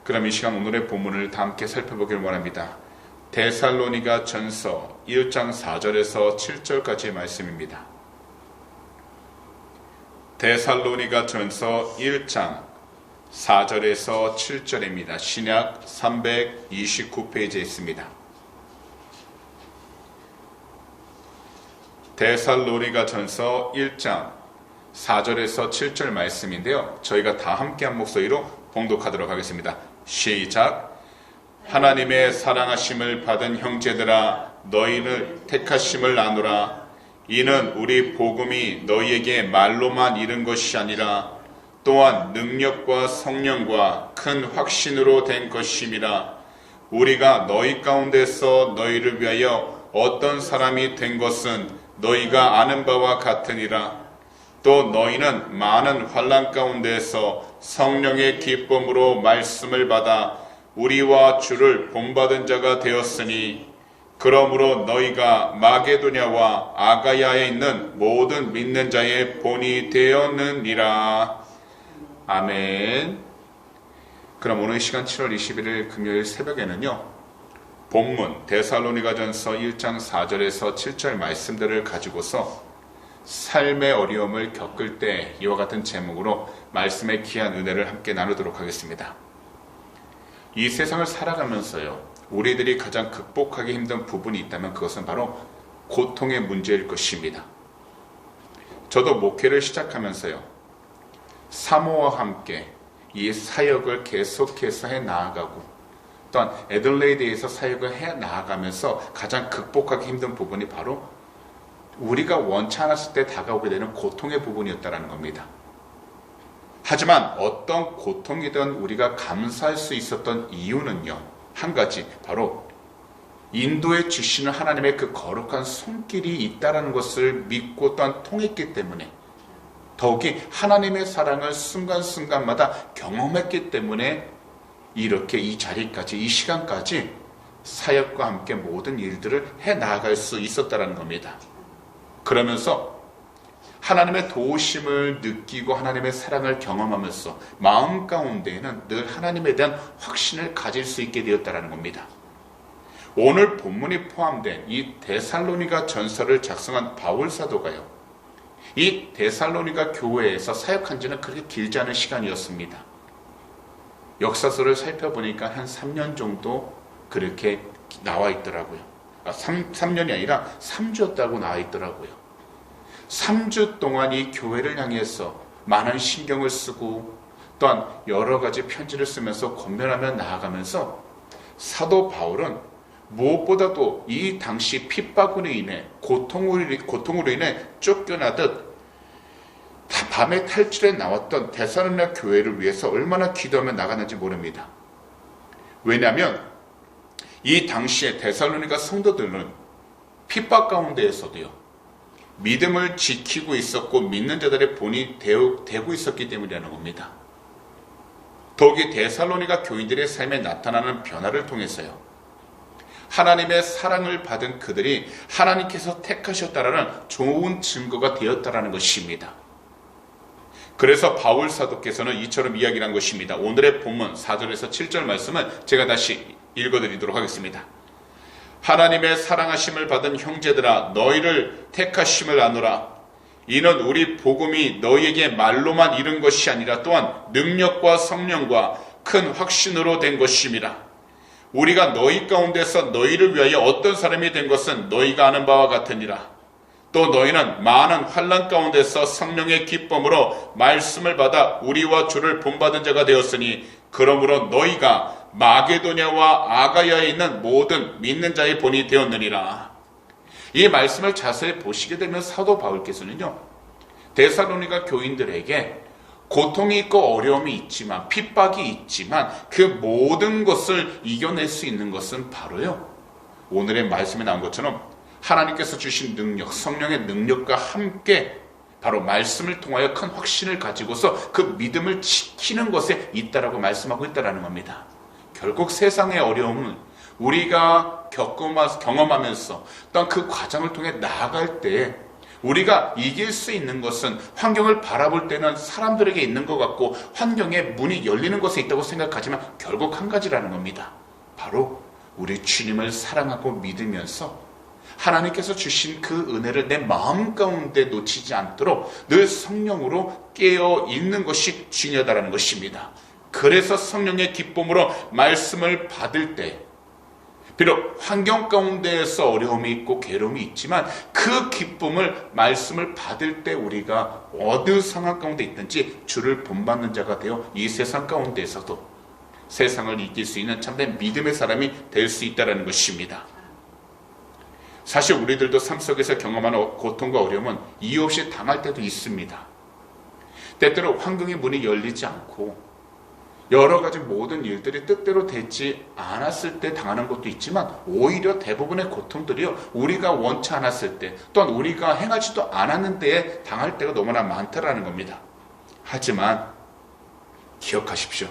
그럼 이 시간 오늘의 본문을 다 함께 살펴보길 원합니다. 데살로니가 전서 1장 4절에서 7절까지의 말씀입니다. 데살로니가 전서 1장 4절에서 7절입니다. 신약 329페이지에 있습니다. 데살로니가 전서 1장 4절에서 7절 말씀인데요. 저희가 다 함께 한 목소리로 봉독하도록 하겠습니다. 시작. 하나님의 사랑하심을 받은 형제들아, 너희를 택하심을 아노라. 이는 우리 복음이 너희에게 말로만 이른 것이 아니라 또한 능력과 성령과 큰 확신으로 된 것임이라. 우리가 너희 가운데서 너희를 위하여 어떤 사람이 된 것은 너희가 아는 바와 같으니라. 또 너희는 많은 환난 가운데서 성령의 기쁨으로 말씀을 받아 우리와 주를 본받은 자가 되었으니, 그러므로 너희가 마게도냐와 아가야에 있는 모든 믿는 자의 본이 되었느니라. 아멘. 그럼 오늘 시간 7월 21일 금요일 새벽에는요, 본문 데살로니가전서 1장 4절에서 7절 말씀들을 가지고서 삶의 어려움을 겪을 때 이와 같은 제목으로 말씀의 귀한 은혜를 함께 나누도록 하겠습니다. 이 세상을 살아가면서요, 우리들이 가장 극복하기 힘든 부분이 있다면 그것은 바로 고통의 문제일 것입니다. 저도 목회를 시작하면서요, 사모와 함께 이 사역을 계속해서 해 나아가고, 또한 애들레이드에서 사역을 해 나아가면서 가장 극복하기 힘든 부분이 바로 우리가 원치 않았을 때 다가오게 되는 고통의 부분이었다는 겁니다. 하지만 어떤 고통이든 우리가 감사할 수 있었던 이유는요, 한 가지, 바로 인도해 주시는 하나님의 그 거룩한 손길이 있다는 것을 믿고 또한 통했기 때문에, 더욱이 하나님의 사랑을 순간순간마다 경험했기 때문에 이렇게 이 자리까지, 이 시간까지 사역과 함께 모든 일들을 해 나아갈 수 있었다는 겁니다. 그러면서 하나님의 도우심을 느끼고 하나님의 사랑을 경험하면서 마음 가운데에는 늘 하나님에 대한 확신을 가질 수 있게 되었다는 겁니다. 오늘 본문이 포함된 이 데살로니가 전서를 작성한 바울 사도가요, 이 데살로니가 교회에서 사역한 지는 그렇게 길지 않은 시간이었습니다. 역사서를 살펴보니까 한 3년 정도 그렇게 나와 있더라고요. 3년이 아니라 3주였다고 나와 있더라고요. 3주 동안 이 교회를 향해서 많은 신경을 쓰고 또한 여러 가지 편지를 쓰면서 권면하며 나아가면서 사도 바울은 무엇보다도 이 당시 핍박으로 인해 고통으로 인해 쫓겨나듯 밤에 탈출해 나왔던 데살로니가 교회를 위해서 얼마나 기도하며 나가는지 모릅니다. 왜냐하면 이 당시에 데살로니가 성도들은 핍박 가운데에서도요, 믿음을 지키고 있었고 믿는 자들의 본이 되고 있었기 때문이라는 겁니다. 더욱이 데살로니가 교인들의 삶에 나타나는 변화를 통해서요, 하나님의 사랑을 받은 그들이 하나님께서 택하셨다라는 좋은 증거가 되었다라는 것입니다. 그래서 바울 사도께서는 이처럼 이야기를 한 것입니다. 오늘의 본문 4절에서 7절 말씀은 제가 다시 읽어드리도록 하겠습니다. 하나님의 사랑하심을 받은 형제들아, 너희를 택하심을 아노라. 이는 우리 복음이 너희에게 말로만 이른 것이 아니라 또한 능력과 성령과 큰 확신으로 된 것임이라. 우리가 너희 가운데서 너희를 위하여 어떤 사람이 된 것은 너희가 아는 바와 같으니라. 또 너희는 많은 환난 가운데서 성령의 기쁨으로 말씀을 받아 우리와 주를 본받은 자가 되었으니, 그러므로 너희가 마게도냐와 아가야에 있는 모든 믿는 자의 본이 되었느니라. 이 말씀을 자세히 보시게 되면 사도 바울께서는요, 데살로니가 교인들에게 고통이 있고 어려움이 있지만, 핍박이 있지만 그 모든 것을 이겨낼 수 있는 것은 바로요, 오늘의 말씀에 나온 것처럼 하나님께서 주신 능력, 성령의 능력과 함께 바로 말씀을 통하여 큰 확신을 가지고서 그 믿음을 지키는 것에 있다라고 말씀하고 있다라는 겁니다. 결국 세상의 어려움은 우리가 경험하면서 또한 그 과정을 통해 나아갈 때 우리가 이길 수 있는 것은 환경을 바라볼 때는 사람들에게 있는 것 같고 환경에 문이 열리는 것에 있다고 생각하지만 결국 한 가지라는 겁니다. 바로 우리 주님을 사랑하고 믿으면서 하나님께서 주신 그 은혜를 내 마음 가운데 놓치지 않도록 늘 성령으로 깨어 있는 것이 중요하다는 것입니다. 그래서 성령의 기쁨으로 말씀을 받을 때 비록 환경 가운데에서 어려움이 있고 괴로움이 있지만 그 기쁨을 말씀을 받을 때 우리가 어느 상황 가운데 있든지 주를 본받는 자가 되어 이 세상 가운데에서도 세상을 이길 수 있는 참된 믿음의 사람이 될 수 있다는 것입니다. 사실 우리들도 삶 속에서 경험하는 고통과 어려움은 이유 없이 당할 때도 있습니다. 때때로 환경의 문이 열리지 않고 여러 가지 모든 일들이 뜻대로 되지 않았을 때 당하는 것도 있지만 오히려 대부분의 고통들이요 우리가 원치 않았을 때 또한 우리가 행하지도 않았는 때에 당할 때가 너무나 많다라는 겁니다. 하지만 기억하십시오.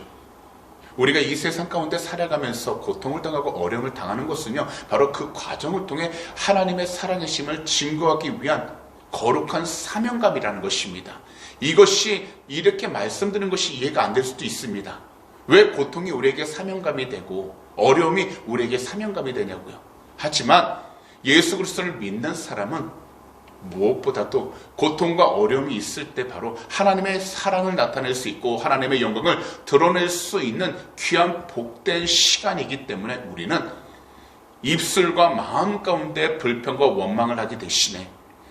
우리가 이 세상 가운데 살아가면서 고통을 당하고 어려움을 당하는 것은요 바로 그 과정을 통해 하나님의 살아계심을 증거하기 위한 거룩한 사명감이라는 것입니다. 이것이 이렇게 말씀드리는 것이 이해가 안 될 수도 있습니다. 왜 고통이 우리에게 사명감이 되고 어려움이 우리에게 사명감이 되냐고요. 하지만 예수 그리스도를 믿는 사람은 무엇보다도 고통과 어려움이 있을 때 바로 하나님의 사랑을 나타낼 수 있고 하나님의 영광을 드러낼 수 있는 귀한 복된 시간이기 때문에 우리는 입술과 마음 가운데 불평과 원망을 하기 대신에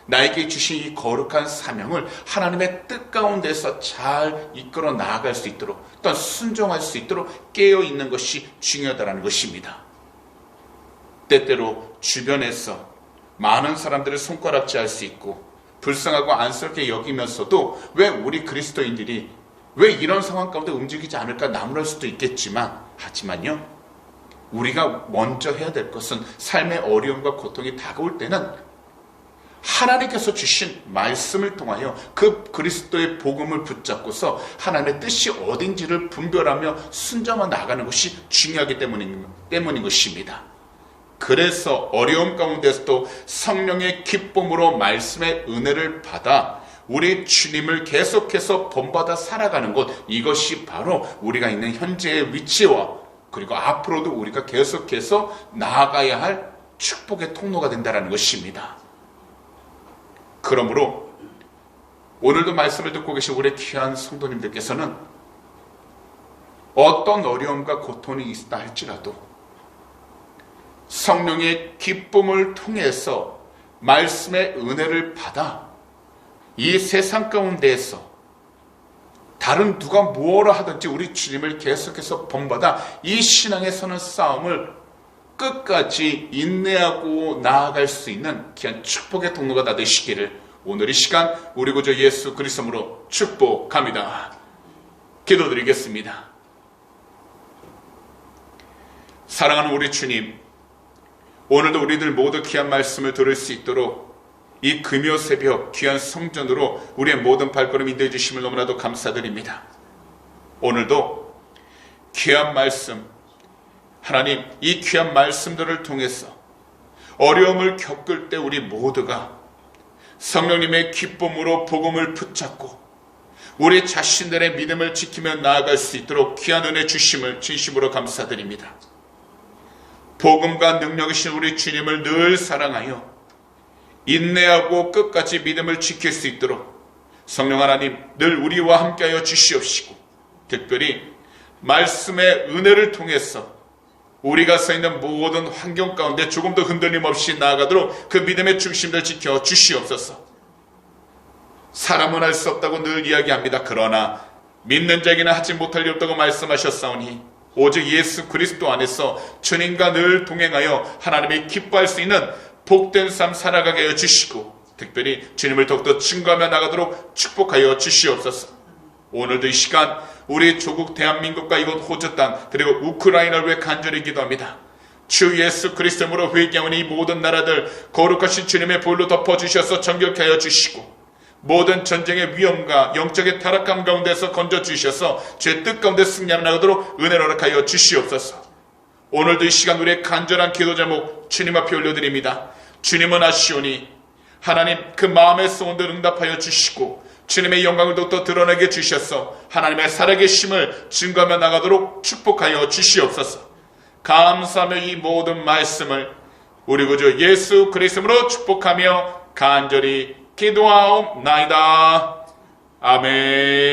나에게 주신 이 거룩한 사명을 하나님의 뜻 가운데서 잘 이끌어 나아갈 수 있도록 또한 순종할 수 있도록 깨어있는 것이 중요하다는 것입니다. 때때로 주변에서 많은 사람들을 손가락질할 수 있고 불쌍하고 안쓰럽게 여기면서도 왜 우리 그리스도인들이 왜 이런 상황 가운데 움직이지 않을까 나무랄 수도 있겠지만 하지만요 우리가 먼저 해야 될 것은 삶의 어려움과 고통이 다가올 때는 하나님께서 주신 말씀을 통하여 그 그리스도의 복음을 붙잡고서 하나님의 뜻이 어딘지를 분별하며 순종해 나가는 것이 중요하기 때문인 것입니다. 그래서 어려움 가운데서도 성령의 기쁨으로 말씀의 은혜를 받아 우리 주님을 계속해서 본받아 살아가는 것, 이것이 바로 우리가 있는 현재의 위치와 그리고 앞으로도 우리가 계속해서 나아가야 할 축복의 통로가 된다는 것입니다. 그러므로 오늘도 말씀을 듣고 계신 우리 귀한 성도님들께서는 어떤 어려움과 고통이 있다 할지라도 성령의 기쁨을 통해서 말씀의 은혜를 받아 이 세상 가운데에서 다른 누가 무엇을 하든지 우리 주님을 계속해서 본받아 이 신앙에 서는 싸움을 끝까지 인내하고 나아갈 수 있는 귀한 축복의 통로가 다 되시기를 오늘 이 시간 우리 구주 예수 그리스도로 축복합니다. 기도드리겠습니다. 사랑하는 우리 주님, 오늘도 우리들 모두 귀한 말씀을 들을 수 있도록 이 금요 새벽 귀한 성전으로 우리의 모든 발걸음 인도해 주심을 너무나도 감사드립니다. 오늘도 귀한 말씀, 하나님 이 귀한 말씀들을 통해서 어려움을 겪을 때 우리 모두가 성령님의 기쁨으로 복음을 붙잡고 우리 자신들의 믿음을 지키며 나아갈 수 있도록 귀한 은혜 주심을 진심으로 감사드립니다. 복음과 능력이신 우리 주님을 늘 사랑하여 인내하고 끝까지 믿음을 지킬 수 있도록 성령 하나님 늘 우리와 함께하여 주시옵시고 특별히 말씀의 은혜를 통해서 우리가 서 있는 모든 환경 가운데 조금도 흔들림 없이 나아가도록 그 믿음의 중심을 지켜 주시옵소서. 사람은 할 수 없다고 늘 이야기합니다. 그러나 믿는 자에게는 하지 못할 일 없다고 말씀하셨사오니 오직 예수 그리스도 안에서 주님과 늘 동행하여 하나님이 기뻐할 수 있는 복된 삶 살아가게 하여 주시고 특별히 주님을 더욱더 증거하며 나가도록 축복하여 주시옵소서. 오늘도 이 시간 우리 조국 대한민국과 이곳 호주 땅 그리고 우크라이나를 위해 간절히 기도합니다. 주 예수 그리스도로 회개하는 이 모든 나라들 거룩하신 주님의 보혈로 덮어주셔서 정결케 하여 주시고 모든 전쟁의 위험과 영적의 타락감 가운데서 건져주셔서 죄 뜻 가운데 승리하며 나가도록 은혜를 허락하여 주시옵소서. 오늘도 이 시간 우리의 간절한 기도 제목 주님 앞에 올려드립니다. 주님은 아시오니 하나님 그 마음의 소원들 응답하여 주시고 주님의 영광을 더욱더 드러내게 주셔서 하나님의 살아계심을 증거하며 나가도록 축복하여 주시옵소서. 감사하며 이 모든 말씀을 우리 구주 예수 그리스도로 축복하며 간절히 기도하옵나이다. 아멘.